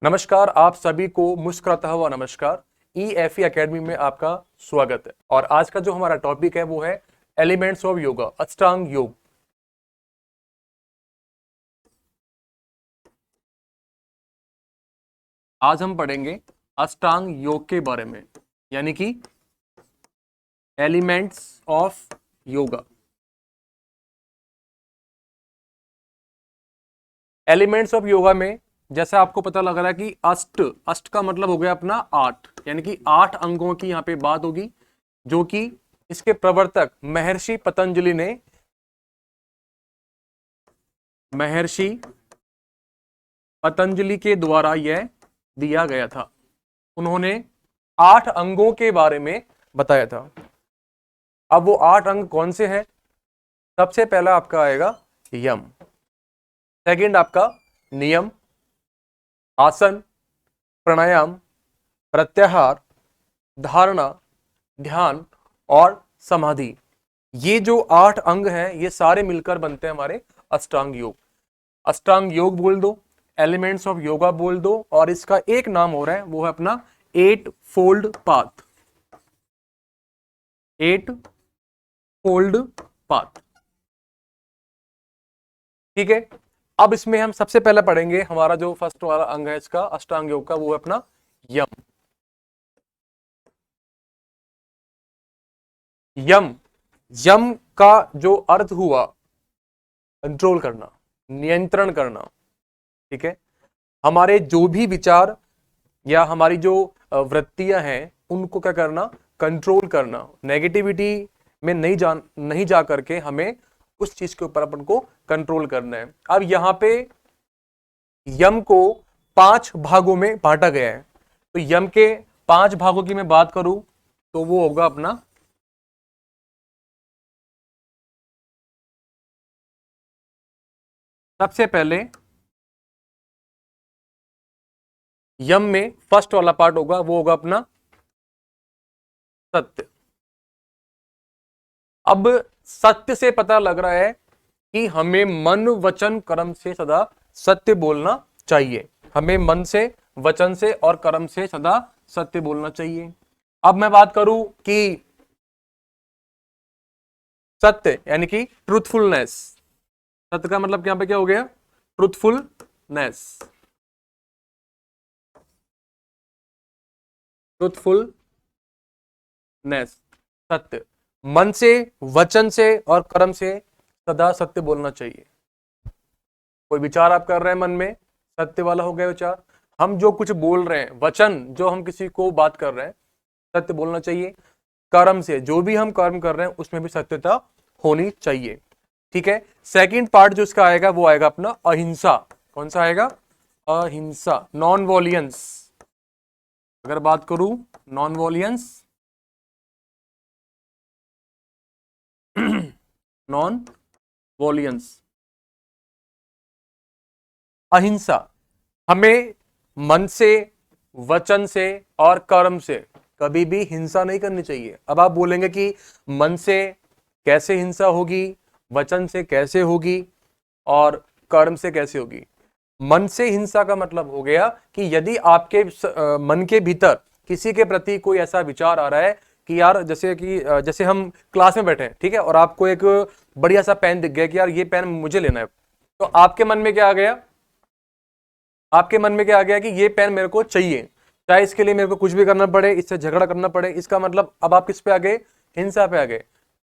नमस्कार, आप सभी को मुस्कुराता हुआ नमस्कार। EFE एकेडमी में आपका स्वागत है। और आज का जो हमारा टॉपिक है वो है एलिमेंट्स ऑफ योगा, अष्टांग योग। आज हम पढ़ेंगे अष्टांग योग के बारे में, यानी कि elements of yoga. Elements of yoga में जैसा आपको पता लग रहा है कि अष्ट अष्ट का मतलब हो गया अपना 8, यानी कि 8 अंगों की यहाँ पे बात होगी, जो कि इसके प्रवर्तक महर्षि पतंजलि के द्वारा यह दिया गया था। उन्होंने 8 अंगों के बारे में बताया था। अब वो 8 अंग कौन से हैं? सबसे पहला आपका आएगा यम, सेकंड आपका नियम, आसन, प्राणायाम, प्रत्याहार, धारणा, ध्यान और समाधि। ये जो 8 अंग हैं ये सारे मिलकर बनते हैं हमारे अष्टांग योग। अष्टांग योग बोल दो, एलिमेंट्स ऑफ योगा बोल दो, और इसका एक नाम हो रहा है वो है अपना 8 फोल्ड पाथ। 8 फोल्ड पाथ, ठीक है। अब इसमें हम सबसे पहले पढ़ेंगे हमारा जो फर्स्ट वाला अंग है इसका अष्टांग योग का, वो है अपना यम। यम यम का जो अर्थ हुआ कंट्रोल करना, नियंत्रण करना, ठीक है। हमारे जो भी विचार या हमारी जो वृत्तियां हैं उनको क्या करना, कंट्रोल करना। नेगेटिविटी में नहीं जा करके हमें उस चीज के ऊपर अपन को कंट्रोल करना है। अब यहां पे यम को 5 भागों में बांटा गया है। तो यम के 5 भागों की मैं बात करूं तो वो होगा अपना सबसे पहले यम में फर्स्ट वाला पार्ट होगा वो होगा अपना सत्य। अब सत्य से पता लग रहा है कि हमें मन वचन कर्म से सदा सत्य बोलना चाहिए। हमें मन से, वचन से और कर्म से सदा सत्य बोलना चाहिए। अब मैं बात करूं कि सत्य यानी कि ट्रूथफुलनेस। सत्य का मतलब यहां पे क्या हो गया? ट्रूथफुलनेस। ट्रूथफुलनेस, सत्य। मन से, वचन से और कर्म से सदा सत्य बोलना चाहिए। कोई विचार आप कर रहे हैं मन में, सत्य वाला हो गया विचार। हम जो कुछ बोल रहे हैं, वचन जो हम किसी को बात कर रहे हैं, सत्य बोलना चाहिए। कर्म से, जो भी हम कर्म कर रहे हैं उसमें भी सत्यता होनी चाहिए, ठीक है। सेकंड पार्ट जो इसका आएगा वो आएगा अपना अहिंसा। कौन सा आएगा? अहिंसा, नॉन वॉलियंस। अगर बात करूं नॉन वॉलियंस, नॉन वॉलियंस, अहिंसा। हमें मन से, वचन से और कर्म से कभी भी हिंसा नहीं करनी चाहिए। अब आप बोलेंगे कि मन से कैसे हिंसा होगी, वचन से कैसे होगी और कर्म से कैसे होगी? मन से हिंसा का मतलब हो गया कि यदि आपके मन के भीतर किसी के प्रति कोई ऐसा विचार आ रहा है कि यार, जैसे हम क्लास में बैठे हैं, ठीक है, और आपको एक बढ़िया सा पेन दिख गया कि यार ये पेन मुझे लेना है, तो आपके मन में क्या आ गया? आपके मन में क्या आ गया कि ये पेन मेरे को चाहिए, चाहे इसके लिए मेरे को कुछ भी करना पड़े, इससे झगड़ा करना पड़े। इसका मतलब अब आप किस पे आ गए? हिंसा पे आ गए,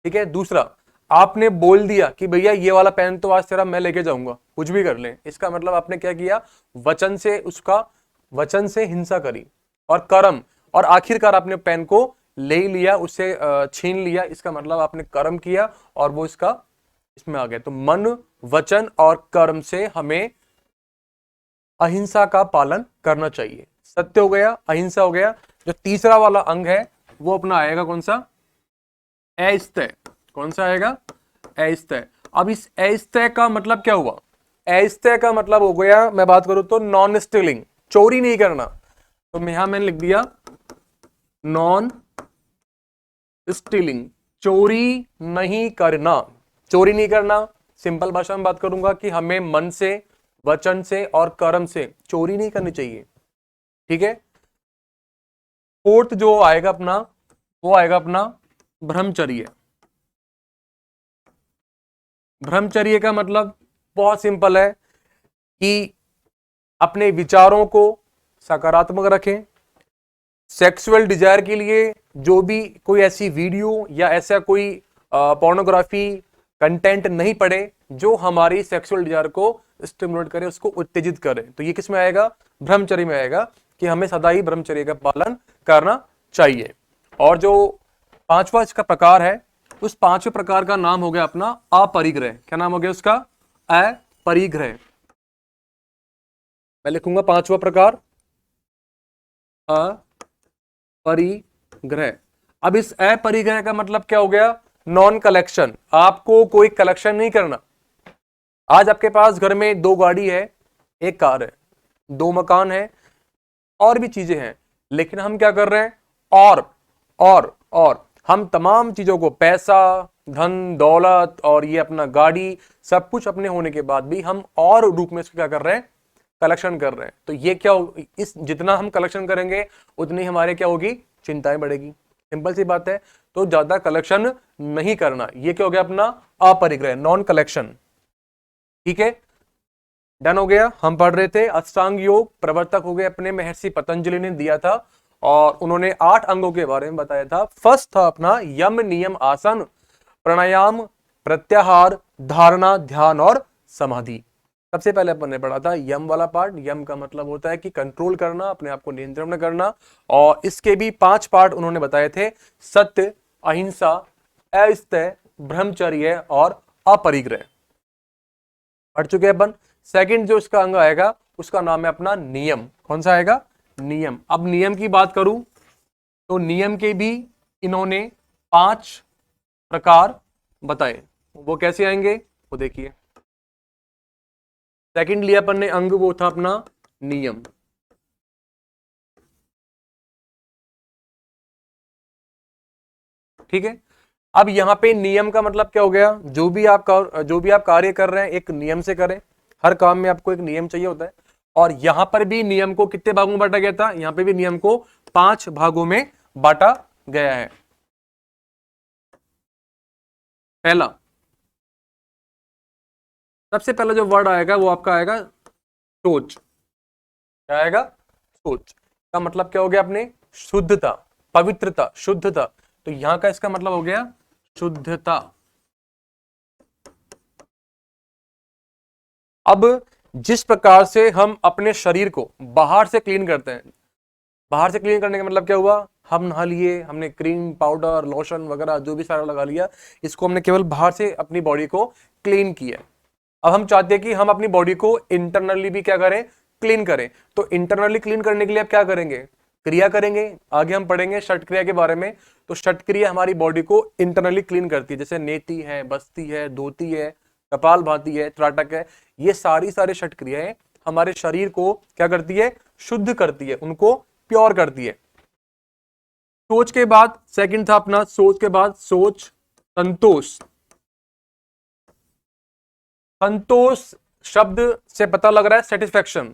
ठीक है। दूसरा, आपने बोल दिया कि भैया ये वाला पेन तो आज तेरा मैं लेके जाऊंगा, कुछ भी कर ले। इसका मतलब आपने क्या किया? वचन से हिंसा करी। और कर्म, और आखिरकार आपने पेन को ले लिया, उससे छीन लिया, इसका मतलब आपने कर्म किया और वो इसमें आ गया। तो मन, वचन और कर्म से हमें अहिंसा का पालन करना चाहिए। सत्य हो गया, अहिंसा हो गया। जो तीसरा वाला अंग है वो अपना आएगा कौन सा? अस्थेय। कौन सा आएगा? अस्थेय। अब इस अस्थेय का मतलब क्या हुआ? अस्थेय का मतलब हो गया, मैं बात करूं तो नॉन स्टीलिंग, चोरी नहीं करना। तो यहां मैंने लिख दिया नॉन स्टीलिंग, चोरी नहीं करना। चोरी नहीं करना, सिंपल भाषा में बात करूंगा कि हमें मन से, वचन से और कर्म से चोरी नहीं करनी चाहिए। ठीक है। फोर्थ जो आएगा अपना, वो आएगा अपना ब्रह्मचर्य। ब्रह्मचर्य का मतलब बहुत सिंपल है कि अपने विचारों को सकारात्मक रखें, सेक्सुअल डिजायर के लिए जो भी कोई ऐसी वीडियो या ऐसा कोई पोर्नोग्राफी कंटेंट नहीं पड़े जो हमारी सेक्सुअल डिजायर को स्टिमुलेट करे, उसको उत्तेजित करे। तो ये किस में आएगा? ब्रह्मचर्य में आएगा कि हमें सदा ही ब्रह्मचर्य का पालन करना चाहिए। और जो पांचवा इसका प्रकार है, उस पांचवें प्रकार का नाम हो गया अपना अपरिग्रह। क्या नाम हो गया उसका? अपरिग्रह। मैं लिखूंगा पांचवा प्रकार अपरिग्रह। अब इस अपरिग्रह का मतलब क्या हो गया? Non collection. आपको कोई कलेक्शन नहीं करना। आज आपके पास घर में 2 गाड़ी है, 1 कार है, 2 मकान है, और भी चीजें हैं, लेकिन हम क्या कर रहे हैं? और हम तमाम चीजों को, पैसा, धन दौलत और ये अपना गाड़ी, सब कुछ अपने होने के बाद भी हम और रूप में इसको क्या कर रहे हैं? कलेक्शन कर रहे हैं। तो ये क्या हो, इस जितना हम कलेक्शन करेंगे उतनी हमारे क्या होगी? चिंताएं बढ़ेगी। सिंपल सी बात है। तो ज्यादा कलेक्शन नहीं करना, ये क्या हो गया? अपना अपरिग्रह, नॉन कलेक्शन। ठीक है, डन हो गया। हम पढ़ रहे थे अष्टांग योग, प्रवर्तक हो गए अपने महर्षि पतंजलि ने दिया था, और उन्होंने 8 अंगों के बारे में बताया था। फर्स्ट था अपना यम नियम आसन, प्राणायाम, प्रत्याहार, धारणा, ध्यान और समाधि। सबसे पहले अपन ने पढ़ा था यम वाला पार्ट। यम का मतलब होता है कि कंट्रोल करना, अपने आप को नियंत्रण में करना, और इसके भी 5 पार्ट उन्होंने बताए थे: सत्य, अहिंसा, अस्तेय, ब्रह्मचर्य और अपरिग्रह। पढ़ चुके हैं अपन। सेकंड जो इसका अंग आएगा उसका नाम है अपना नियम। कौन सा आएगा? नियम। अब नियम की बात करूं तो नियम के भी इन्होंने 5 प्रकार बताए। वो कैसे आएंगे वो देखिए। सेकंड लिया अपन ने अंग, वो था अपना नियम। ठीक है। अब यहां पे नियम का मतलब क्या हो गया? जो भी आप कार्य कर रहे हैं एक नियम से करें। हर काम में आपको एक नियम चाहिए होता है। और यहां पर भी नियम को कितने भागों में बांटा गया था? यहां पे भी नियम को 5 भागों में बांटा गया है। पहला, सबसे पहला जो वर्ड आएगा वो आपका आएगा सोच। क्या आएगा? सोच का मतलब क्या हो गया? अपने शुद्धता, पवित्रता, शुद्धता। तो यहां का इसका मतलब हो गया शुद्धता। अब जिस प्रकार से हम अपने शरीर को बाहर से क्लीन करते हैं, बाहर से क्लीन करने का मतलब क्या हुआ? हम नहा लिए, हमने क्रीम, पाउडर, लोशन वगैरह जो भी सारा लगा लिया, इसको हमने केवल बाहर से अपनी बॉडी को क्लीन किया। अब हम चाहते हैं कि हम अपनी बॉडी को इंटरनली भी क्या करें? क्लीन करें। तो इंटरनली क्लीन करने के लिए आप क्या करेंगे? क्रिया करेंगे। आगे हम पढ़ेंगे षट क्रिया के बारे में। तो षट क्रिया हमारी बॉडी को इंटरनली क्लीन करती है, जैसे नेति है, बस्ती है, धोती है, कपाल भाती है, त्राटक है। ये सारी षट क्रियाएं हमारे शरीर को क्या करती है? शुद्ध करती है, उनको प्योर करती है। सोच के बाद सेकंड था अपना, सोच के बाद सोच संतोष। संतोष शब्द से पता लग रहा है सेटिस्फेक्शन।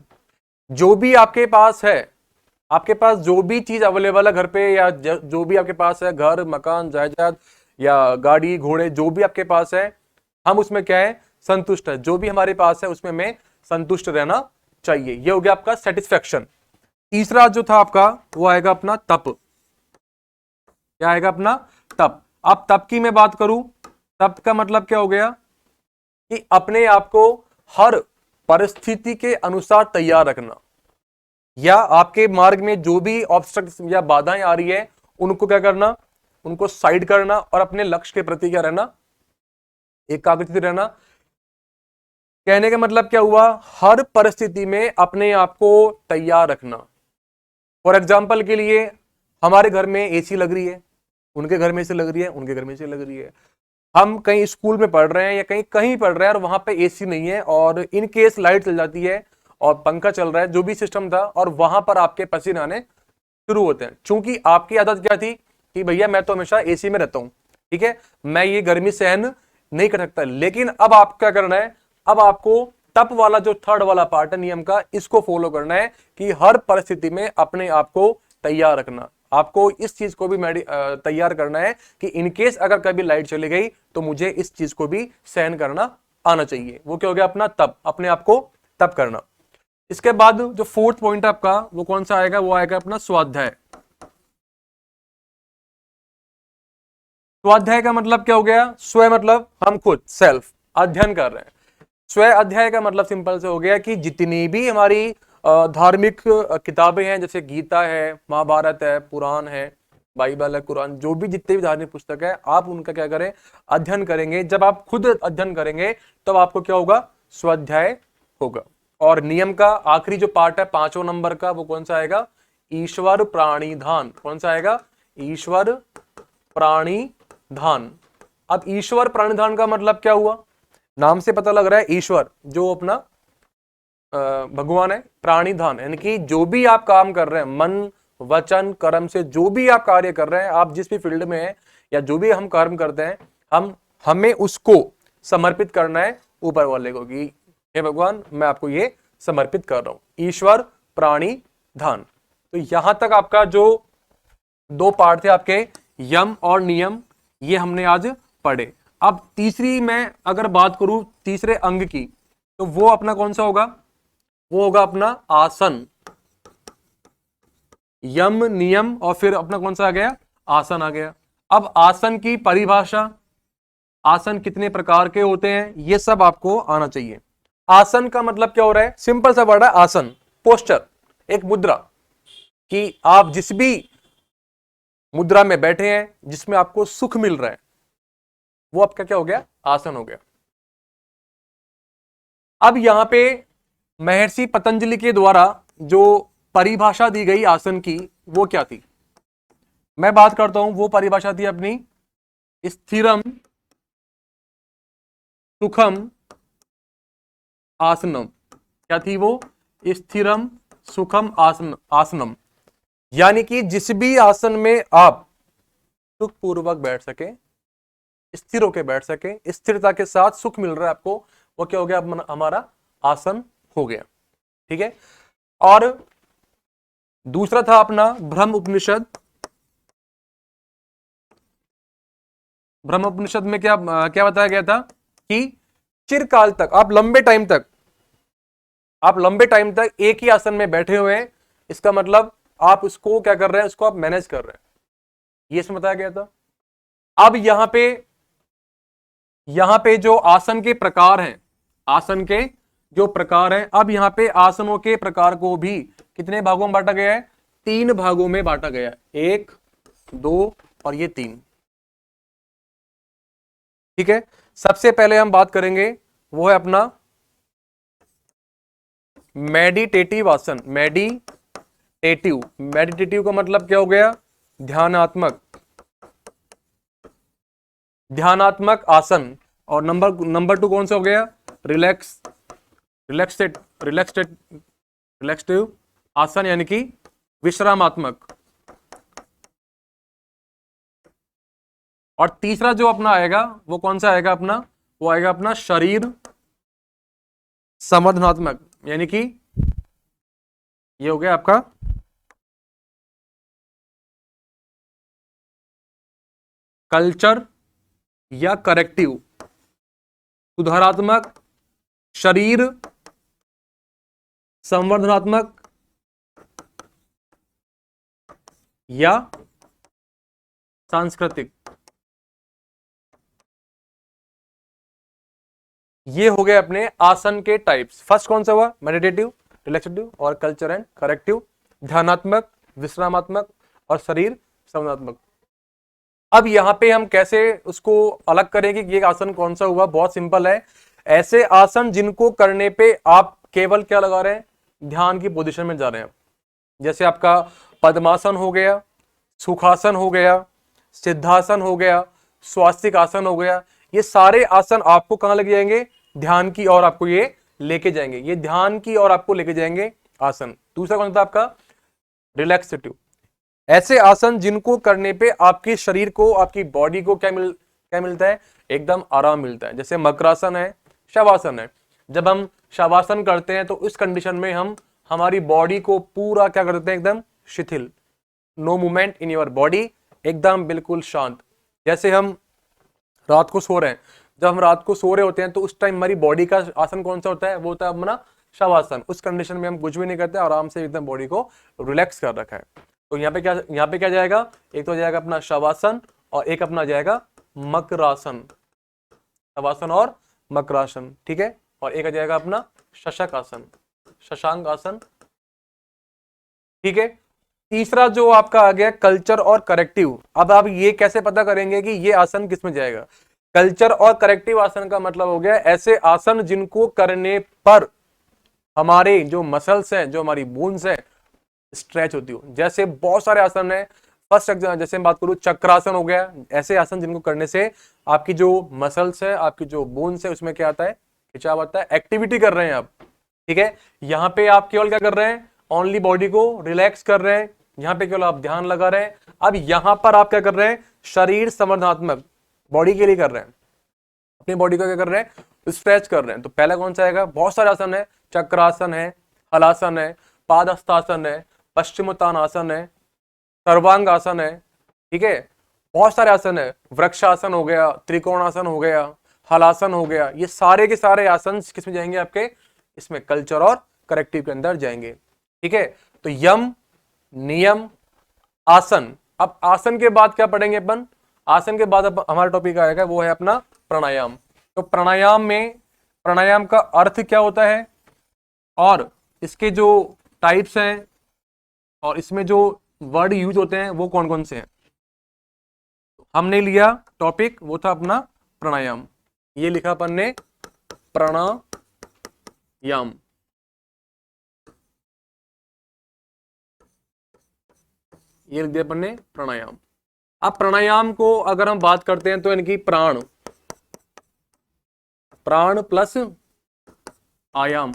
जो भी आपके पास है, आपके पास जो भी चीज अवेलेबल है घर पे, या जो भी आपके पास है, घर, मकान, जायदाद या गाड़ी, घोड़े, जो भी आपके पास है, हम उसमें क्या है? संतुष्ट है। जो भी हमारे पास है उसमें हमें संतुष्ट रहना चाहिए। ये हो गया आपका सेटिस्फेक्शन। तीसरा जो था आपका वो आएगा अपना तप। क्या आएगा? अपना तप। अब तप की मैं बात करूं, तप का मतलब क्या हो गया? कि अपने आप को हर परिस्थिति के अनुसार तैयार रखना, या आपके मार्ग में जो भी ऑब्स्ट्रक्ट या बाधाएं आ रही है उनको क्या करना? उनको साइड करना, और अपने लक्ष्य के प्रति क्या रहना? एकाग्रचित रहना। कहने का मतलब क्या हुआ? हर परिस्थिति में अपने आप को तैयार रखना। फॉर एग्जाम्पल के लिए, हमारे घर में एसी लग रही है, उनके घर में एसी लग रही है, उनके घर में एसी लग रही है। हम कहीं स्कूल में पढ़ रहे हैं या कहीं कहीं पढ़ रहे हैं और वहां पे एसी नहीं है, और इन केस लाइट चल जाती है और पंखा चल रहा है, जो भी सिस्टम था, और वहां पर आपके पसीने आने शुरू होते हैं। चूंकि आपकी आदत क्या थी कि भैया मैं तो हमेशा एसी में रहता हूं, ठीक है, मैं ये गर्मी सहन नहीं कर सकता। लेकिन अब आप क्या करना है? अब आपको तप वाला जो थर्ड वाला पार्ट है नियम का, इसको फॉलो करना है कि हर परिस्थिति में अपने आप को तैयार रखना। आपको इस चीज को भी तैयार करना है कि इनकेस अगर कभी लाइट चली गई तो मुझे इस चीज को भी सहन करना आना चाहिए। वो क्या हो गया अपना तप, अपने आप को तप करना। इसके बाद जो फोर्थ पॉइंट है आपका वो कौन सा आएगा, वो आएगा अपना स्वाध्याय। स्वाध्याय का मतलब क्या हो गया, स्व मतलब हम खुद, सेल्फ अध्ययन कर रहे हैं। स्व अध्याय का मतलब सिंपल से हो गया कि जितनी भी हमारी धार्मिक किताबें हैं, जैसे गीता है, महाभारत है, पुराण है, बाइबल है, कुरान, जो भी जितने भी धार्मिक पुस्तक है, आप उनका क्या करें, अध्ययन करेंगे। जब आप खुद अध्ययन करेंगे तब आपको क्या होगा, स्वाध्याय होगा। और नियम का आखिरी जो पार्ट है 5वां नंबर का, वो कौन सा आएगा, ईश्वर प्राणिधान। कौन सा आएगा, ईश्वर प्राणिधान। अब ईश्वर प्राणिधान का मतलब क्या हुआ, नाम से पता लग रहा है ईश्वर जो अपना भगवान है, प्राणिधान यानी कि जो भी आप काम कर रहे हैं, मन वचन कर्म से जो भी आप कार्य कर रहे हैं, आप जिस भी फील्ड में हैं या जो भी हम कर्म करते हैं, हमें उसको समर्पित करना है ऊपर वाले को कि हे भगवान मैं आपको ये समर्पित कर रहा हूं। ईश्वर प्राणी धान। तो यहां तक आपका जो 2 पार्ट थे आपके यम और नियम, ये हमने आज पढ़े। अब तीसरी मैं अगर बात करूं तीसरे अंग की, तो वो अपना कौन सा होगा, वो होगा अपना आसन। यम नियम और फिर अपना कौन सा आ गया, आसन आ गया। अब आसन की परिभाषा, आसन कितने प्रकार के होते हैं, ये सब आपको आना चाहिए। आसन का मतलब क्या हो रहा है, सिंपल सा वर्ड है आसन, पोस्चर, एक मुद्रा, कि आप जिस भी मुद्रा में बैठे हैं जिसमें आपको सुख मिल रहा है, वो आपका क्या हो गया, आसन हो गया। अब यहां पे महर्षि पतंजलि के द्वारा जो परिभाषा दी गई आसन की, वो क्या थी, मैं बात करता हूं। वो परिभाषा थी अपनी स्थिरम सुखम आसनम। क्या थी वो, स्थिरम सुखम आसनम, यानी कि जिस भी आसन में आप सुखपूर्वक बैठ सके, स्थिर होकर बैठ सके, स्थिरता के साथ सुख मिल रहा है आपको, वो क्या हो गया, हमारा आसन हो गया। ठीक है। और दूसरा था अपना ब्रह्म उपनिषद। ब्रह्म उपनिषद में क्या क्या बताया गया था कि चिरकाल तक, आप लंबे टाइम तक एक ही आसन में बैठे हुए हैं, इसका मतलब आप उसको क्या कर रहे हैं, उसको आप मैनेज कर रहे हैं, ये इसमें बताया गया था। अब यहां पे जो आसन के प्रकार हैं, आसन के जो प्रकार हैं, अब यहां पे आसनों के प्रकार को भी कितने भागों में बांटा गया है, 3 भागों में बांटा गया है, 1 2 और ये 3। ठीक है। सबसे पहले हम बात करेंगे वो है अपना मेडिटेटिव आसन। मेडिटेटिव का मतलब क्या हो गया, ध्यानात्मक आसन। और नंबर 2 कौन सा हो गया, रिलैक्सेटिव आसन यानी कि विश्रामात्मक। और तीसरा जो अपना आएगा वो कौन सा आएगा अपना, वो आएगा अपना शरीर संवर्धनात्मक, यानी कि ये हो गया आपका कल्चर या करेक्टिव, सुधारात्मक, शरीर संवर्धनात्मक या सांस्कृतिक। ये हो गए अपने आसन के टाइप्स। फर्स्ट कौन सा हुआ, मेडिटेटिव, रिलैक्सेटिव और कल्चर एंड करेक्टिव, ध्यानात्मक, विश्रामात्मक और शरीर संवर्धनात्मक। अब यहां पे हम कैसे उसको अलग करेंगे कि ये आसन कौन सा हुआ, बहुत सिंपल है। ऐसे आसन जिनको करने पे आप केवल क्या लगा रहे हैं, ध्यान की पोजीशन में जा रहे हैं। जैसे आपका पद्मासन हो गया, सुखासन हो गया, सिद्धासन हो गया, स्वास्तिक आसन हो गया, ये सारे आसन आपको कहां लेके जाएंगे, ध्यान की ओर आपको ये लेके जाएंगे, ये ध्यान की ओर आपको लेके जाएंगे आसन। दूसरा कौन सा आपका, रिलैक्सेटिव, ऐसे आसन जिनको करने पे आपके शरीर को, आपकी बॉडी को क्या मिलता है, एकदम आराम मिलता है। जैसे मकरासन है, शवासन है। जब हम शवासन करते हैं तो इस कंडीशन में हम हमारी बॉडी को पूरा क्या कर देते हैं, एकदम शिथिल, no movement in your body, एकदम बिल्कुल शांत। जैसे हम रात को सो रहे हैं, जब हम रात को सो रहे होते हैं तो उस टाइम हमारी बॉडी का आसन कौन सा होता है, वो होता है अपना शवासन। उस कंडीशन में हम कुछ भी नहीं करते, आराम से एकदम बॉडी को रिलैक्स कर रखा है। तो यहाँ पे क्या जाएगा, एक तो जाएगा अपना शवासन और एक अपना जाएगा मकरासन, शवासन और मकरासन, ठीक है। और एक आ जाएगा अपना शशक आसन, शशांक आसन, ठीक है। तीसरा जो आपका आ गया कल्चर और करेक्टिव। अब आप ये कैसे पता करेंगे कि ये आसन किस में जाएगा। कल्चर और करेक्टिव आसन का मतलब हो गया ऐसे आसन जिनको करने पर हमारे जो मसल्स हैं, जो हमारी बोन्स हैं, स्ट्रेच होती हो। जैसे बहुत सारे आसन है। फर्स्ट जैसे मैं बात करूं, चक्रासन हो गया, ऐसे आसन जिनको करने से आपकी जो मसल्स है, आपकी जो बोन्स है, उसमें क्या आता है, खिंचाव आता है, एक्टिविटी कर रहे हैं आप, ठीक है। यहाँ पे आप केवल क्या कर रहे हैं, ओनली बॉडी को रिलैक्स कर रहे हैं, यहाँ पे केवल आप ध्यान लगा रहे हैं। अब यहां पर आप क्या कर रहे हैं, शरीर संवर्धनात्मक बॉडी के लिए कर रहे हैं, अपनी बॉडी को क्या कर रहे हैं, स्ट्रेच कर रहे हैं। तो पहला कौन सा आएगा, बहुत सारे आसन है, चक्रासन है, हलासन है, पादहस्तासन है, पश्चिमोत्तानासन है, सर्वांग आसन है, ठीक है। बहुत सारे आसन है, वृक्षासन हो गया, त्रिकोणासन हो गया, हलासन हो गया। ये सारे के सारे आसन किसमें जाएंगे, आपके इसमें कल्चर और करेक्टिव के अंदर जाएंगे, ठीक है। तो यम, नियम, आसन। अब आसन के बाद क्या पढ़ेंगे अपन, आसन के बाद अब हमारा टॉपिक आएगा वो है अपना प्राणायाम। तो प्राणायाम में, प्राणायाम का अर्थ क्या होता है और इसके जो टाइप्स हैं और इसमें जो वर्ड यूज होते हैं वो कौन कौन से हैं। हमने लिया टॉपिक, वो था अपना प्राणायाम। ये लिखा अपन ने प्राणायाम, ये लिख दिया अपन ने प्राणायाम। अब प्राणायाम को अगर हम बात करते हैं तो इनकी प्राण, प्राण प्लस आयाम,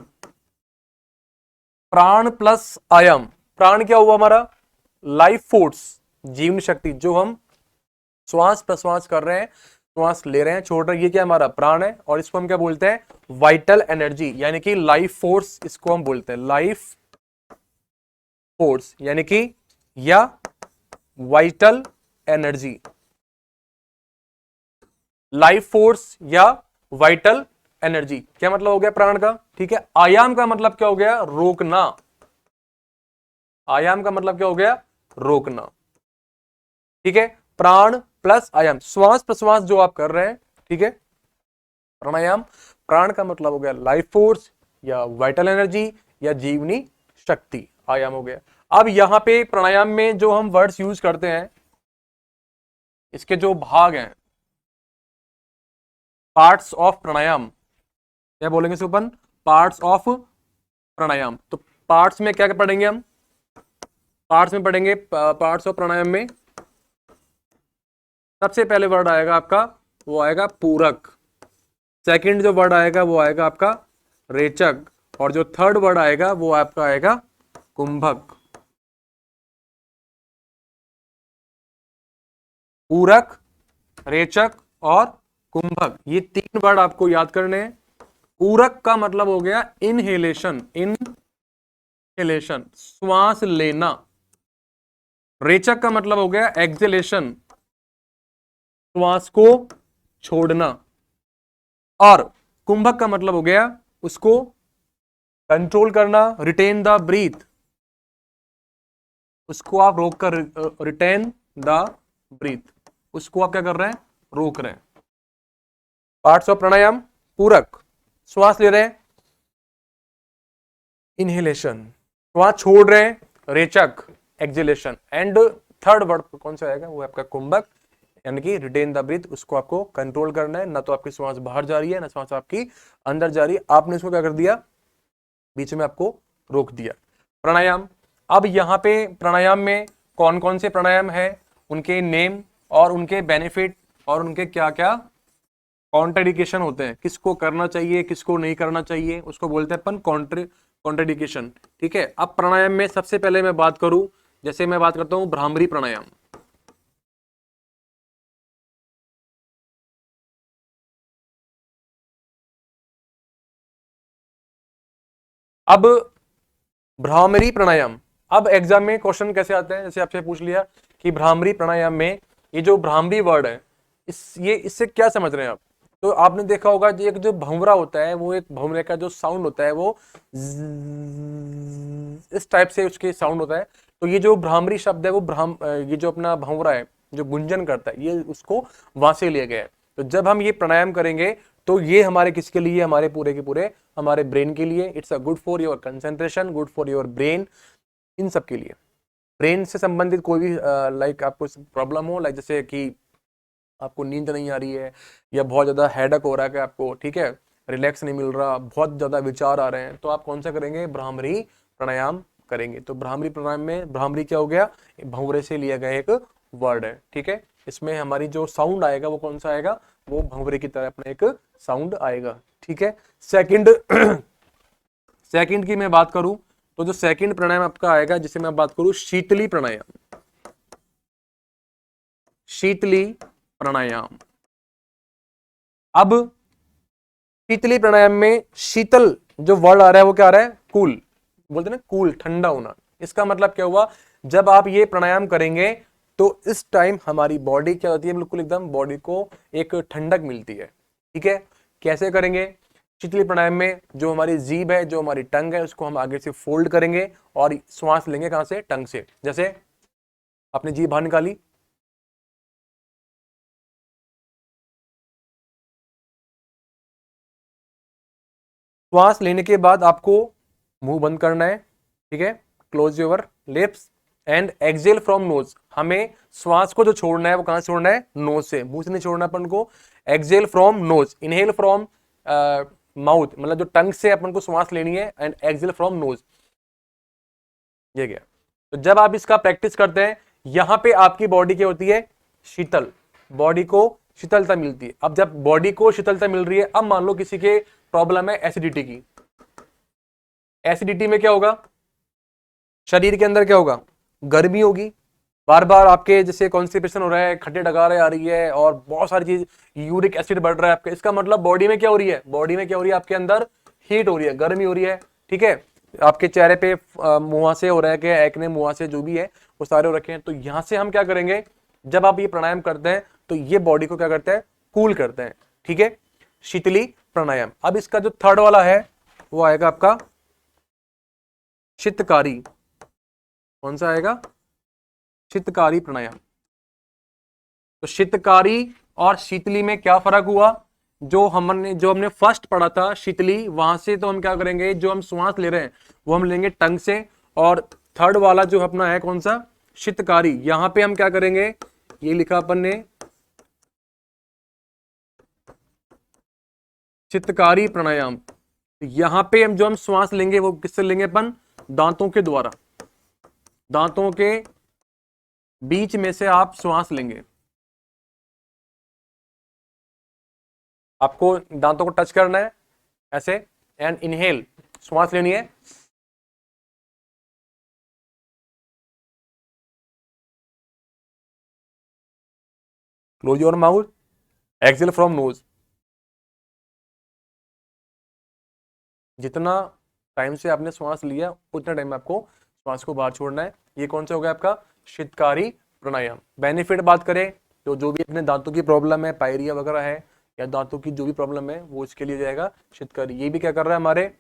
प्राण प्लस आयाम। प्राण क्या हुआ हमारा, लाइफ फोर्स, जीवन शक्ति, जो हम श्वास प्रश्वास कर रहे हैं, श्वास ले रहे हैं, छोड़ रहे हैं, ये क्या हमारा प्राण है। और इसको हम क्या बोलते हैं, वाइटल एनर्जी, यानी कि लाइफ फोर्स, इसको हम बोलते हैं लाइफ फोर्स, यानी कि या वाइटल एनर्जी, लाइफ फोर्स या वाइटल एनर्जी। क्या मतलब हो गया प्राण का, ठीक है। आयाम का मतलब क्या हो गया, रोकना, आयाम का मतलब क्या हो गया, रोकना, ठीक है। प्राण प्लस आयाम, श्वास प्रश्वास जो आप कर रहे हैं, ठीक है। प्राणायाम, प्राण का मतलब हो गया लाइफ फोर्स या वाइटल एनर्जी या जीवनी शक्ति, आयाम हो गया। अब यहां पे प्राणायाम में जो हम वर्ड्स यूज करते हैं, इसके जो भाग हैं, पार्ट्स ऑफ प्राणायाम, क्या बोलेंगे इसे अपन, पार्ट्स ऑफ प्राणायाम। तो पार्ट्स में क्या क्या पढ़ेंगे हम, पार्ट्स में पढ़ेंगे, पार्ट्स ऑफ प्राणायाम में सबसे पहले वर्ड आएगा आपका, वो आएगा पूरक। सेकंड जो वर्ड आएगा वो आएगा आपका रेचक, और जो थर्ड वर्ड आएगा वो आपका आएगा कुंभक। पूरक, रेचक और कुंभक, ये तीन वर्ड आपको याद करने हैं। पूरक का मतलब हो गया इनहेलेशन, इनहेलेशन श्वास लेना। रेचक का मतलब हो गया एक्सहेलेशन, श्वास को छोड़ना। और कुंभक का मतलब हो गया उसको कंट्रोल करना, रिटेन द ब्रीथ, उसको आप रोक कर, रिटेन द ब्रीथ, उसको आप क्या कर रहे हैं, रोक रहे हैं। पार्ट्स ऑफ प्राणायाम, पूरक श्वास ले रहे हैं, इनहेलेशन श्वास छोड़ रहे हैं, रेचक एक्सहेलेशन, एंड थर्ड वर्ड कौन सा आएगा, वो आपका कुंभक, यानी कि रिटेन द ब्रीथ, उसको आपको कंट्रोल करना है, ना तो आपकी श्वास बाहर जा रही है ना श्वास आपकी अंदर जा रही है, आपने इसको क्या कर दिया, बीच में आपको रोक दिया। प्राणायाम, अब यहाँ पे प्राणायाम में कौन कौन से प्राणायाम है, उनके नेम और उनके बेनिफिट और उनके क्या क्या कॉन्ट्राडिकेशन होते हैं, किसको करना चाहिए किसको नहीं करना चाहिए, उसको बोलते हैं अपन कॉन्ट्राडिकेशन, ठीक है। अब प्राणायाम में सबसे पहले मैं बात करूं, जैसे मैं बात करता हूं भ्रामरी प्राणायाम, अब भ्रामरी प्राणायाम, अब एग्जाम में क्वेश्चन कैसे आते हैं, जैसे आपसे पूछ लिया कि भ्रामरी प्राणायाम में ये जो भ्रामरी वर्ड है, इससे क्या समझ रहे हैं आप। तो आपने देखा होगा कि एक जो भंवरा होता है, वो एक भंवरे का जो साउंड होता है वो इस टाइप से उसके साउंड होता है। तो ये जो भ्रामरी शब्द है वो ये जो अपना भंवरा है जो गुंजन करता है, ये उसको वहां से लिया गया है। तो जब हम ये प्राणायाम करेंगे तो ये हमारे किसके लिए, हमारे पूरे के पूरे हमारे ब्रेन के लिए। It's a good for your concentration, good for your brain, इन सब के लिए। ब्रेन से संबंधित कोई भी लाइक आपको प्रॉब्लम हो, लाइक जैसे कि आपको नींद नहीं आ रही है या बहुत ज्यादा हेडेक हो रहा है कि आपको, ठीक है, रिलैक्स नहीं मिल रहा, बहुत ज्यादा विचार आ रहे हैं, तो आप कौन सा करेंगे, भ्रामरी प्राणायाम करेंगे। तो भ्रामरी प्राणायाम में भ्रामरी क्या हो गया, भंवरे से लिया गया एक वर्ड है, ठीक है। इसमें हमारी जो साउंड आएगा वो कौन सा आएगा, वो भंवरे की तरह अपना एक साउंड आएगा, ठीक है। सेकंड सेकंड की मैं बात करूं तो जो सेकंड प्राणायाम आपका आएगा, जिसे मैं बात करूं शीतली प्राणायाम, शीतली प्राणायाम। अब शीतली प्राणायाम में शीतल जो वर्ड आ रहा है वो क्या आ रहा है, कूल, बोलते हैं ना कूल, ठंडा होना। इसका मतलब क्या हुआ, जब आप ये प्राणायाम करेंगे तो इस टाइम हमारी बॉडी क्या होती है, बिल्कुल एकदम बॉडी को एक ठंडक मिलती है, ठीक है। कैसे करेंगे, शीतली प्राणायाम में जो हमारी जीभ है, जो हमारी टंग है, उसको हम आगे से फोल्ड करेंगे और श्वास लेंगे कहां से, टंग से। जैसे आपने जीभ बाहर निकाली, श्वास लेने के बाद आपको मुंह बंद करना है, ठीक है, close your lips and exhale from nose. हमें श्वास को जो छोड़ना है वो कहां से छोड़ना है, नोज से, मुंह से नहीं छोड़ना अपन को। Exhale from nose, inhale from mouth, मतलब जो टंग से अपन को श्वास लेनी है, एंड एक्सेल फ्रॉम नोज, ये गया। तो जब आप इसका प्रैक्टिस करते हैं, यहां पे आपकी बॉडी क्या होती है, शीतल, बॉडी को शीतलता मिलती है। अब जब बॉडी को शीतलता मिल रही है, अब मान लो किसी के प्रॉब्लम है एसिडिटी की, एसिडिटी में क्या होगा, शरीर के अंदर क्या होगा, गर्मी होगी, बार बार आपके जैसे कॉन्स्टिपेशन हो रहा है, खट्टे डगारे आ रही है और बहुत सारी चीज, यूरिक एसिड बढ़ रहा है आपके, इसका मतलब बॉडी में क्या हो रही है, बॉडी में क्या हो रही है, आपके अंदर हीट हो रही है, गर्मी हो रही है, ठीक है। आपके चेहरे पे मुहासे हो रहा है, क्या एक्ने, मुहासे जो भी है वो सारे हो रखे हैं। तो यहां से हम क्या करेंगे, जब आप ये प्राणायाम करते हैं तो ये बॉडी को क्या करते हैं, कूल करते हैं, ठीक है, शीतली प्राणायाम। अब इसका जो थर्ड वाला है वो आएगा आपका शीतकारी। कौन सा आएगा, शीतकारी प्राणायाम। तो शीतकारी और शीतली में क्या फर्क हुआ, जो हमने फर्स्ट पढ़ा था शीतली, वहां से तो हम क्या करेंगे, जो हम श्वास ले रहे हैं वो हम लेंगे टंग से, और थर्ड वाला जो अपना है कौन सा, शीतकारी, यहां पे हम क्या करेंगे, ये लिखा अपन ने शीतकारी प्राणायाम। तो यहां पे हम श्वास लेंगे वो किससे लेंगे, अपन दांतों के द्वारा, दांतों के बीच में से आप श्वास लेंगे, आपको दांतों को टच करना है ऐसे, एंड इनहेल, श्वास लेनी है, close your mouth, exhale from nose. जितना टाइम से आपने श्वास लिया उतना टाइम आपको श्वास को बाहर छोड़ना है। ये कौन सा हो गया आपका, शीतकारी प्राणायाम। बेनिफिट बात करें तो जो भी अपने दांतों की प्रॉब्लम है, पायरिया वगैरह है, या दांतों की जो भी प्रॉब्लम है वो इसके लिए जाएगा शीतकारी। ये भी क्या कर रहा है, हमारे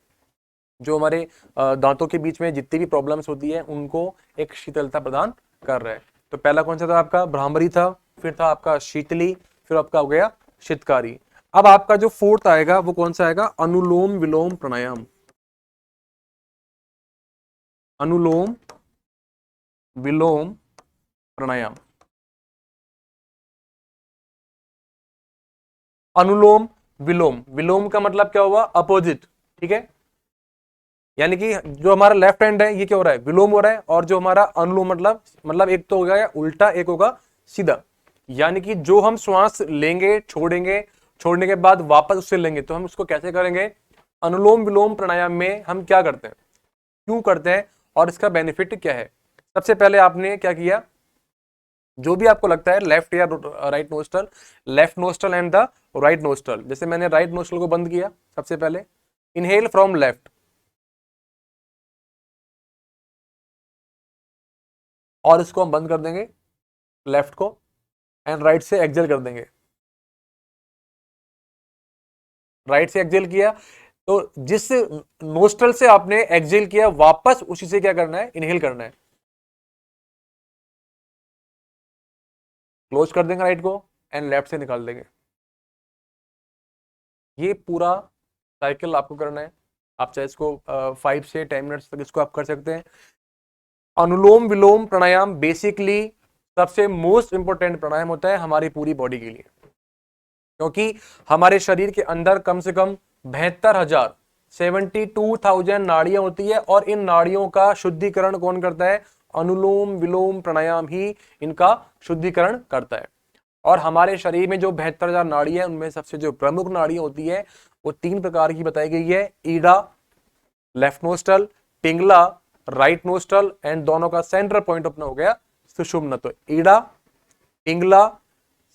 जो हमारे दांतों के बीच में जितनी भी प्रॉब्लम्स होती है उनको एक शीतलता प्रदान कर रहा है। तो पहला कौन सा था आपका, भ्रामरी था, फिर था आपका शीतली, फिर आपका हो गया शीतकारी। अब आपका जो फोर्थ आएगा वो कौन सा आएगा, अनुलोम विलोम प्राणायाम। अनुलोम विलोम प्राणायाम। अनुलोम विलोम, विलोम का मतलब क्या हुआ, अपोजिट, ठीक है। यानी कि जो हमारा लेफ्ट हैंड है ये क्या हो रहा है, विलोम हो रहा है, और जो हमारा अनुलोम मतलब एक तो हो गया उल्टा, एक होगा सीधा। यानी कि जो हम श्वास लेंगे, छोड़ेंगे, छोड़ने के बाद वापस उससे लेंगे, तो हम उसको कैसे करेंगे, अनुलोम विलोम प्राणायाम में हम क्या करते हैं, क्यों करते हैं, और इसका बेनिफिट क्या है। सबसे पहले आपने क्या किया, जो भी आपको लगता है लेफ्ट या right nostril, left nostril and the right nostril, जैसे मैंने राइट नोस्ट्रल को बंद किया सबसे पहले, इनहेल फ्रॉम लेफ्ट, और इसको हम बंद कर देंगे लेफ्ट को, एंड राइट से एक्सेल कर देंगे। राइट से एक्सेल किया तो जिस नोस्ट्रल से आपने एक्सेल किया वापस उसी से क्या करना है, इनहेल करना है। क्लोज कर देंगे राइट को एंड लेफ्ट से निकाल देंगे। ये पूरा साइकिल आपको करना है। आप चाहे इसको 5 से 10 मिनट्स तक इसको आप कर सकते हैं। अनुलोम विलोम प्राणायाम बेसिकली सबसे मोस्ट इंपोर्टेंट प्राणायाम होता है हमारी पूरी बॉडी के लिए, क्योंकि हमारे शरीर के अंदर कम से कम 72,000 72,000 नाड़ियां होती है, और इन नाड़ियों का शुद्धिकरण कौन करता है, अनुलोम विलोम प्राणायाम ही इनका शुद्धिकरण करता है। और हमारे शरीर में जो 72,000 नाड़ियां हैं उनमें सबसे जो प्रमुख नाड़ियां होती है वो 3 प्रकार की बताई गई है, Ida left nostril, Pingala right nostril, and दोनों का सेंटर पॉइंट अपना हो गया सुषुम्ना। तो ईडा, पिंगला,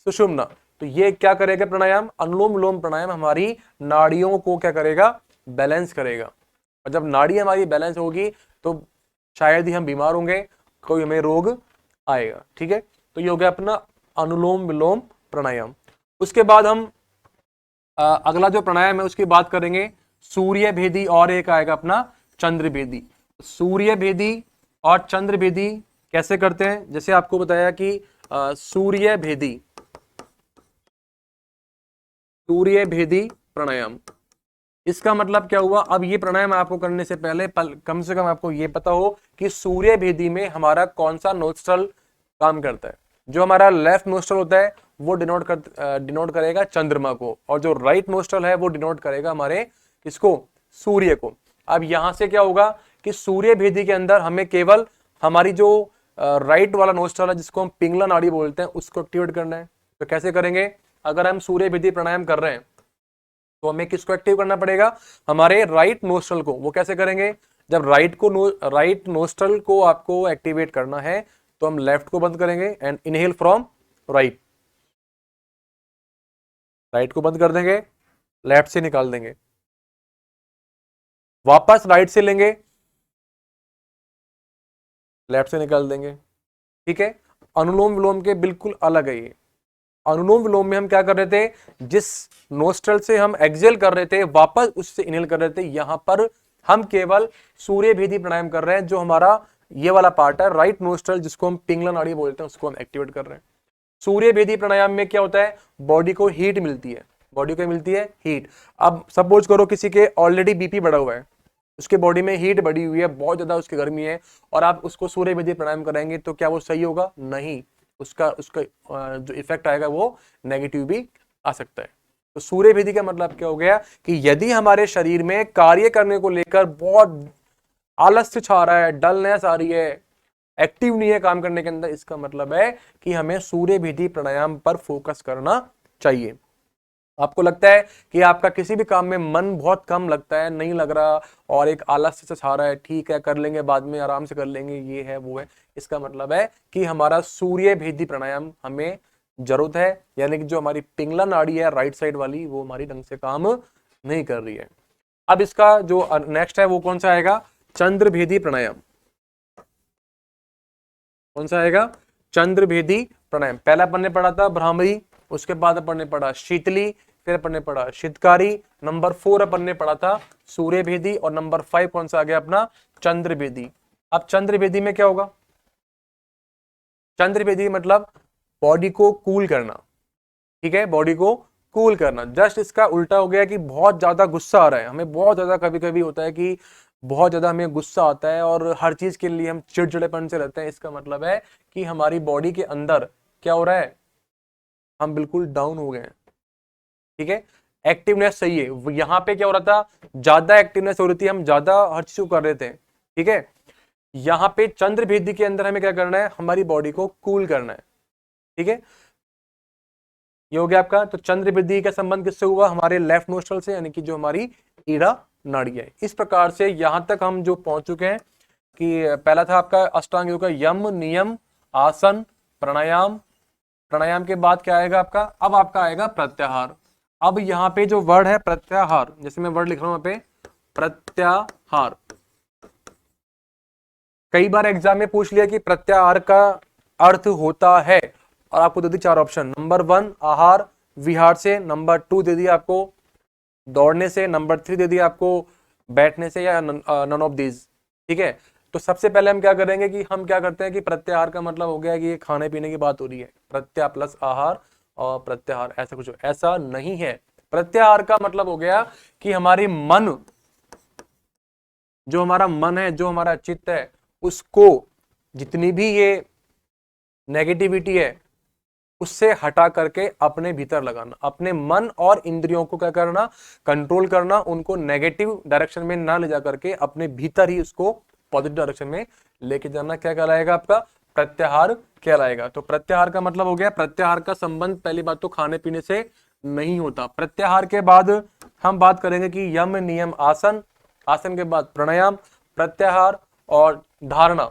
सुषुम्ना, तो ये क्या करेगा प्राणायाम, अनुलोम विलोम प्राणायाम हमारी नाड़ियों को क्या करेगा, बैलेंस करेगा। और जब नाड़ी हमारी बैलेंस होगी तो शायद ही हम बीमार होंगे, कोई हमें रोग आएगा। ठीक है, तो ये हो गया अपना अनुलोम विलोम प्राणायाम। उसके बाद हम अगला जो प्राणायाम है उसकी बात करेंगे सूर्य भेदी, और एक आएगा अपना चंद्र भेदी। सूर्य भेदी और चंद्र भेदी कैसे करते हैं, जैसे आपको बताया कि सूर्य भेदी, सूर्य भेदी प्राणायाम, इसका मतलब क्या हुआ। अब ये प्राणायाम आपको करने से पहले कम से कम आपको ये पता हो कि सूर्य भेदी में हमारा कौन सा नोस्ट्रल काम करता है। जो हमारा लेफ्ट नोस्ट्रल होता है वो डिनोट करेगा चंद्रमा को, और जो राइट नोस्ट्रल है वो डिनोट करेगा हमारे किसको, सूर्य को। अब यहां से क्या होगा कि सूर्य भेदी के अंदर हमें केवल हमारी जो राइट वाला नोस्ट्रल है जिसको हम पिंगला नाड़ी बोलते हैं उसको एक्टिवेट करना है। तो कैसे करेंगे, अगर हम सूर्य भेदी प्राणायाम कर रहे हैं तो हमें किसको एक्टिव करना पड़ेगा, हमारे राइट नोस्ट्रल को। वो कैसे करेंगे, जब राइट नोस्ट्रल को आपको एक्टिवेट करना है तो हम लेफ्ट को बंद करेंगे and inhale from right, right को बंद कर देंगे, लेफ्ट से निकाल देंगे, वापस राइट से लेंगे, लेफ्ट से निकाल देंगे। ठीक है, अनुलोम विलोम के बिल्कुल अलग है ये। अनुलोम विलोम में हम क्या कर रहे थे, जिस नोस्ट्रल से हम एक्सेल कर रहे थे वापस उससे इनहेल कर रहे थे। यहां पर हम केवल सूर्य भेदी प्राणायाम कर रहे हैं, जो हमारा ये वाला पार्ट है राइट नोस्ट्रल जिसको हम पिंगला नाड़ी बोलते हैं उसको हम एक्टिवेट कर रहे हैं। सूर्य भेदी प्राणायाम में क्या होता है, बॉडी को हीट मिलती है, बॉडी को मिलती है हीट। अब सपोज करो किसी के ऑलरेडी बीपी बढ़ा हुआ है, उसके बॉडी में हीट बढ़ी हुई है, बहुत ज्यादा उसकी गर्मी है, और आप उसको सूर्य भेदी प्राणायाम कराएंगे तो क्या वो सही होगा, नहीं, उसका उसका जो इफेक्ट आएगा वो नेगेटिव भी आ सकता है। तो सूर्य भेदी का मतलब क्या हो गया कि यदि हमारे शरीर में कार्य करने को लेकर बहुत आलस्य छा रहा है, डलनेस आ रही है, एक्टिव नहीं है काम करने के अंदर, इसका मतलब है कि हमें सूर्य भेदी प्राणायाम पर फोकस करना चाहिए। आपको लगता है कि आपका किसी भी काम में मन बहुत कम लगता है, नहीं लग रहा, और एक आलस्य से छा रहा है, ठीक है कर लेंगे बाद में, आराम से कर लेंगे, ये है वो है, इसका मतलब है कि हमारा सूर्य भेदी प्राणायाम हमें जरूरत है। यानी कि जो हमारी पिंगला नाड़ी है राइट साइड वाली वो हमारी ढंग से काम नहीं कर रही है। अब इसका जो नेक्स्ट है वो कौन सा आएगा, चंद्र भेदी प्राणायाम। कौन सा आएगा, चंद्र भेदी प्राणायाम। पहला अपन ने पढ़ा था भ्रामरी, उसके बाद अपन ने पढ़ा शीतली, फिर अपन ने पढ़ा शीतकारी, नंबर 4 अपन ने पढ़ा था सूर्य भेदी, और नंबर 5 कौन सा आ गया अपना, चंद्र भेदी। अब चंद्र भेदी में क्या होगा, चंद्र भेदी मतलब बॉडी को कूल करना। ठीक है, बॉडी को कूल करना। जस्ट इसका उल्टा हो गया कि बहुत ज्यादा गुस्सा आ रहा है हमें, बहुत ज्यादा कभी कभी होता है कि बहुत ज्यादा हमें गुस्सा आता है और हर चीज के लिए हम चिड़चिड़ेपन से रहते हैं। इसका मतलब है कि हमारी बॉडी के अंदर क्या हो रहा है, हम बिल्कुल डाउन हो गए हैं। ठीक है, एक्टिवनेस सही है, यहाँ पे क्या हो रहा था, ज्यादा एक्टिवनेस हो रही थी, हम ज्यादा हर चीज को कर रहे थे। ठीक है, यहाँ पे चंद्र भेदी के अंदर हमें क्या करना है, हमारी बॉडी को कूल करना है। ठीक है, ये हो गया आपका। तो चंद्र भेदी का संबंध किससे हुआ, हमारे लेफ्ट नोस्ट्रल से, यानी कि जो हमारी ईड़ा नाड़ी है। इस प्रकार से यहां तक हम जो पहुंच चुके हैं कि पहला था आपका अष्टांग योग का यम, नियम, आसन, प्राणायाम। प्राणायाम के बाद क्या आएगा आपका, अब आपका आएगा प्रत्याहार। अब यहाँ पे जो वर्ड है प्रत्याहार, जैसे मैं वर्ड लिख रहा हूं यहाँ पे प्रत्याहार, कई बार एग्जाम में पूछ लिया कि प्रत्याहार का अर्थ होता है, और आपको दे दी 4 ऑप्शन। नंबर 1 आहार विहार से, नंबर 2 दे दिया आपको दौड़ने से, नंबर 3 दे दिया आपको बैठने से, या नन ऑफ दीज। ठीक है, तो सबसे पहले हम क्या करेंगे कि हम क्या करते हैं कि प्रत्याहार का मतलब हो गया कि ये खाने पीने की बात हो रही है, प्रत्याह प्लस आहार और प्रत्याहार, ऐसा कुछ ऐसा नहीं है। प्रत्याहार का मतलब हो गया कि हमारी मन, जो हमारा मन है, जो हमारा चित्त है, उसको जितनी भी ये नेगेटिविटी है उससे हटा करके अपने भीतर लगाना, अपने मन और इंद्रियों को क्या करना, कंट्रोल करना, उनको नेगेटिव डायरेक्शन में ना ले जा करके अपने भीतर ही उसको पॉजिटिव डायरेक्शन में लेके जाना, क्या कहलाएगा आपका, प्रत्याहार कहलाएगा। तो प्रत्याहार का मतलब हो गया, प्रत्याहार का संबंध पहली बात तो खाने पीने से नहीं होता। प्रत्याहार के बाद हम बात करेंगे कि यम नियम आसन, आसन के बाद प्राणायाम, प्रत्याहार और धारणा।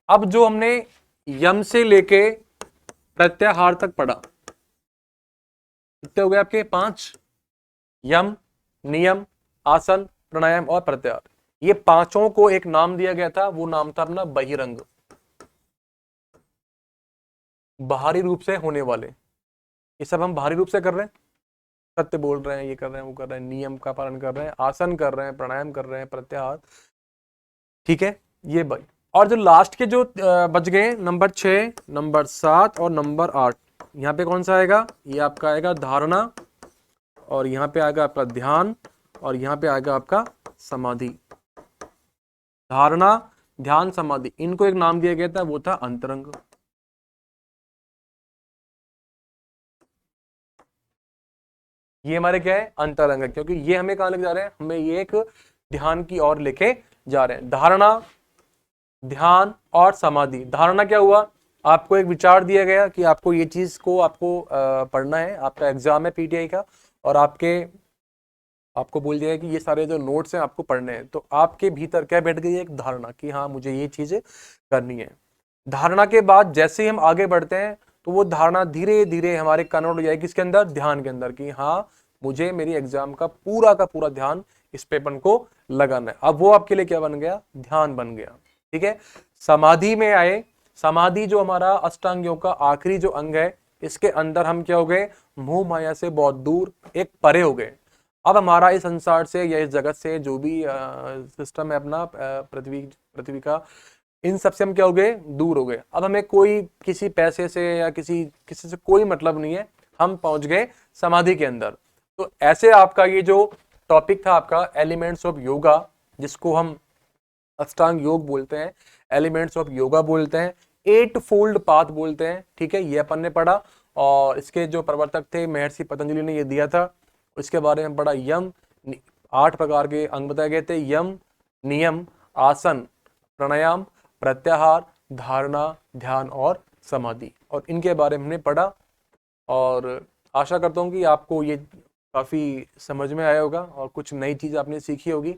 अब जो हमने यम से लेके प्रत्याहार तक पढ़ा, कितने हो गए आपके, 5। यम, नियम, आसन, प्राणायाम और प्रत्याहार, ये पांचों को एक नाम दिया गया था, वो नाम था अपना बहिरंग, बाहरी रूप से होने वाले। ये सब हम बाहरी रूप से कर रहे हैं, सत्य बोल रहे हैं, ये कर रहे हैं, वो कर रहे हैं, नियम का पालन कर रहे हैं, आसन कर रहे हैं, प्राणायाम कर रहे हैं, प्रत्याहार। ठीक है, ये भाई। और जो लास्ट के जो बच गए नंबर 6, नंबर 7 और नंबर 8, यहाँ पे कौन सा आएगा, ये आपका आएगा धारणा, और यहाँ पे आएगा आपका ध्यान, और यहाँ पे आएगा आपका समाधि। धारणा, ध्यान, समाधि, इनको एक नाम दिया गया था, वो था अंतरंग। ये हमारे क्या है, अंतरंग है, क्योंकि ये हमें कहां लेके जा रहे हैं, हमें ये एक ध्यान की ओर लेके जा रहे हैं। धारणा, ध्यान और समाधि। धारणा क्या हुआ, आपको एक विचार दिया गया कि आपको ये चीज को आपको पढ़ना है, आपका एग्जाम है पीटीआई का, और आपको बोल दिया है कि ये सारे जो नोट्स हैं आपको पढ़ने हैं, तो आपके भीतर क्या बैठ गई है, एक धारणा कि हाँ मुझे ये चीजें करनी है। धारणा के बाद जैसे ही हम आगे बढ़ते हैं तो वो धारणा धीरे धीरे हमारे कन्वर्ट हो जाएगी किसके अंदर, ध्यान के अंदर, कि हाँ मुझे मेरी एग्जाम का पूरा ध्यान इस पेपर को लगाना है। अब वो आपके लिए क्या बन गया, ध्यान बन गया। ठीक है, समाधि में आए। समाधि जो हमारा अष्टांग योग का आखिरी जो अंग है, इसके अंदर हम क्या हो गए, मोह माया से बहुत दूर, एक परे हो गए। अब हमारा इस संसार से या इस जगत से जो भी सिस्टम है अपना पृथ्वी का, इन सब से हम क्या हो गए, दूर हो गए। अब हमें कोई किसी पैसे से या किसी से कोई मतलब नहीं है, हम पहुंच गए समाधि के अंदर। तो ऐसे आपका ये जो टॉपिक था आपका एलिमेंट्स ऑफ योगा, जिसको हम अष्टांग योग बोलते हैं, एलिमेंट्स ऑफ योगा बोलते हैं, 8 फोल्ड पाथ बोलते हैं। ठीक है, ये अपन ने पढ़ा, और इसके जो प्रवर्तक थे महर्षि पतंजलि ने ये दिया था। इसके बारे में पढ़ा, यम 8 प्रकार के अंग बताए गए थे, यम, नियम, आसन, प्राणायाम, प्रत्याहार, धारणा, ध्यान और समाधि, और इनके बारे में हमने पढ़ा। और आशा करता हूँ कि आपको ये काफी समझ में आया होगा और कुछ नई चीज आपने सीखी होगी।